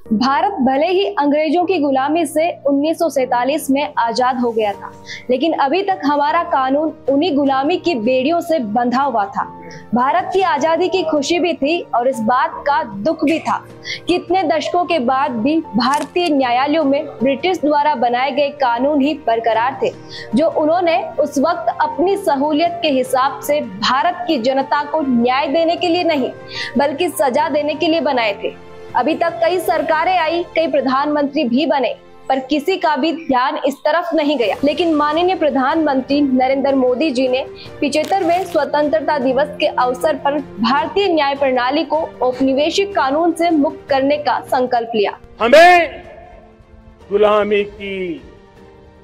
भारत भले ही अंग्रेजों की गुलामी से 1947 में आजाद हो गया था, लेकिन अभी तक हमारा कानून उन्हीं गुलामी की बेड़ियों से बंधा हुआ था। भारत की आजादी की खुशी भी थी और इस बात का दुख भी था कि इतने दशकों के बाद भी भारतीय न्यायालयों में ब्रिटिश द्वारा बनाए गए कानून ही बरकरार थे, जो उन्होंने उस वक्त अपनी सहूलियत के हिसाब से भारत की जनता को न्याय देने के लिए नहीं, बल्कि सजा देने के लिए बनाए थे। अभी तक कई सरकारें आई, कई प्रधानमंत्री भी बने, पर किसी का भी ध्यान इस तरफ नहीं गया। लेकिन माननीय प्रधानमंत्री नरेंद्र मोदी जी ने 75वें स्वतंत्रता दिवस के अवसर पर भारतीय न्याय प्रणाली को औपनिवेशिक कानून से मुक्त करने का संकल्प लिया। हमें गुलामी की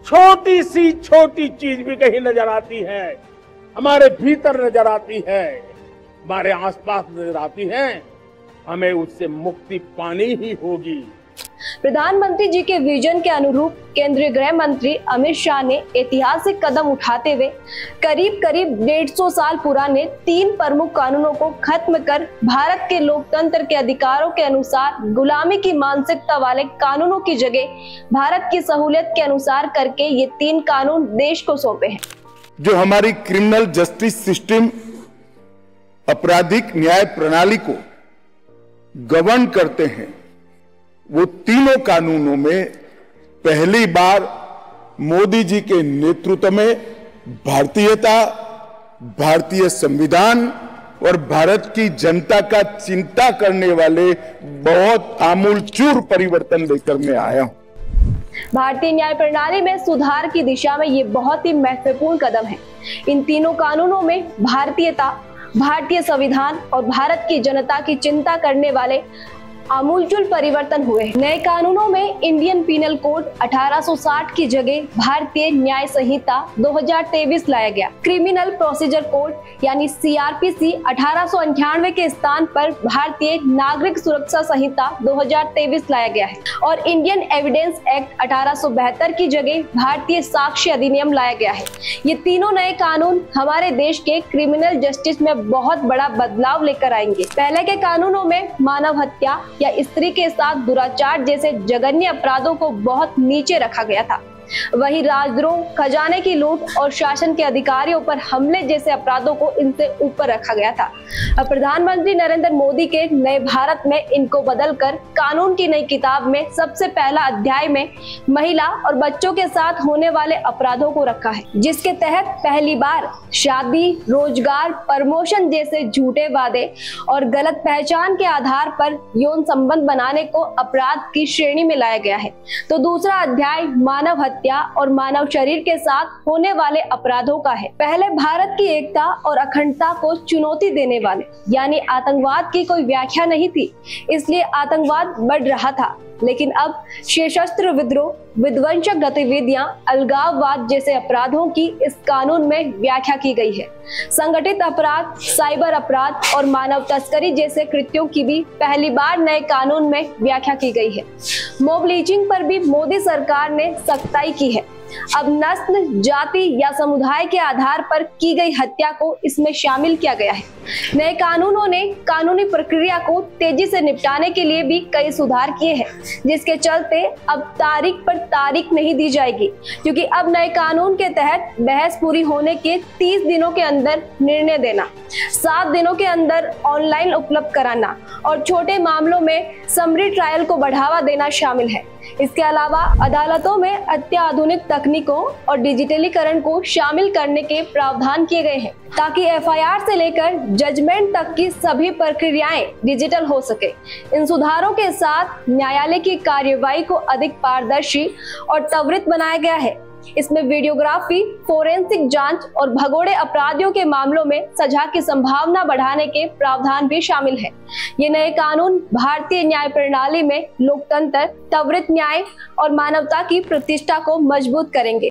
छोटी सी छोटी चीज भी कहीं नजर आती है, हमारे भीतर नजर आती है, हमारे आसपास नजर आती है, हमें उससे मुक्ति पानी ही होगी। प्रधानमंत्री जी के विजन के अनुरूप केंद्रीय गृह मंत्री अमित शाह ने ऐतिहासिक कदम उठाते हुए करीब 150 साल पुराने 3 प्रमुख कानूनों को खत्म कर भारत के लोकतंत्र के अधिकारों के अनुसार गुलामी की मानसिकता वाले कानूनों की जगह भारत की सहूलियत के अनुसार करके ये 3 कानून देश को सौंपे हैं। जो हमारी क्रिमिनल जस्टिस सिस्टम, आपराधिक न्याय प्रणाली को गवर्न करते हैं, वो तीनों कानूनों में पहली बार मोदी जी के नेतृत्व में भारतीयता, भारतीय संविधान और भारत की जनता का चिंता करने वाले बहुत आमूलचूल परिवर्तन लेकर मैं आया हूं। भारतीय न्याय प्रणाली में सुधार की दिशा में ये बहुत ही महत्वपूर्ण कदम है। इन तीनों कानूनों में भारतीयता, भारतीय संविधान और भारत की जनता की चिंता करने वाले आमूलचूल परिवर्तन हुए। नए कानूनों में इंडियन पीनल कोड 1860 की जगह भारतीय न्याय संहिता 2023 लाया गया। क्रिमिनल प्रोसीजर कोड यानी सीआरपीसी 1898 के स्थान पर भारतीय नागरिक सुरक्षा संहिता 2023 लाया गया है और इंडियन एविडेंस एक्ट 1872 की जगह भारतीय साक्ष्य अधिनियम लाया गया है। ये तीनों नए कानून हमारे देश के क्रिमिनल जस्टिस में बहुत बड़ा बदलाव लेकर आएंगे। पहले के कानूनों में मानव हत्या या स्त्री के साथ दुराचार जैसे जघन्य अपराधों को बहुत नीचे रखा गया था। वहीं राजद्रोह, खजाने की लूट और शासन के अधिकारियों पर हमले जैसे अपराधों को इनसे ऊपर रखा गया था। अब प्रधानमंत्री नरेंद्र मोदी के नए भारत में इनको बदलकर कानून की नई किताब में सबसे पहला अध्याय में महिला और बच्चों के साथ होने वाले अपराधों को रखा है, जिसके तहत पहली बार शादी, रोजगार, प्रमोशन जैसे झूठे वादे और गलत पहचान के आधार पर यौन संबंध बनाने को अपराध की श्रेणी में लाया गया है। तो दूसरा अध्याय मानव हत्या और मानव शरीर के साथ होने वाले अपराधों का है। पहले भारत की एकता और अखंडता को चुनौती देने वाले यानी आतंकवाद की कोई व्याख्या नहीं थी, इसलिए आतंकवाद बढ़ रहा था। लेकिन अब सशस्त्र विद्रोह, विध्वंसक गतिविधियां, अलगाववाद जैसे अपराधों की इस कानून में व्याख्या की गई है। संगठित अपराध, साइबर अपराध और मानव तस्करी जैसे कृत्यों की भी पहली बार नए कानून में व्याख्या की गई है। मॉब लिंचिंग पर भी मोदी सरकार ने सख्ताई की है। अब नस्ल, जाति या समुदाय के आधार पर की गई हत्या को इसमें शामिल किया गया है। नए कानूनों ने कानूनी प्रक्रिया को तेजी से निपटाने के लिए भी कई सुधार किए हैं, जिसके चलते अब तारीख पर तारीख नहीं दी जाएगी, क्योंकि अब नए कानून के तहत बहस पूरी होने के 30 दिनों के अंदर निर्णय देना, 7 दिनों के अंदर ऑनलाइन उपलब्ध कराना और छोटे मामलों में समरी ट्रायल को बढ़ावा देना शामिल है। इसके अलावा अदालतों में अत्याधुनिक तकनीकों और डिजिटलीकरण को शामिल करने के प्रावधान किए गए हैं, ताकि एफआईआर से लेकर जजमेंट तक की सभी प्रक्रियाएं डिजिटल हो सके। इन सुधारों के साथ न्यायालय की कार्यवाही को अधिक पारदर्शी और त्वरित बनाया गया है। इसमें वीडियोग्राफी, फोरेंसिक जांच और भगोड़े अपराधियों के मामलों में सजा की संभावना बढ़ाने के प्रावधान भी शामिल है। ये नए कानून भारतीय न्याय प्रणाली में लोकतंत्र, त्वरित न्याय और मानवता की प्रतिष्ठा को मजबूत करेंगे।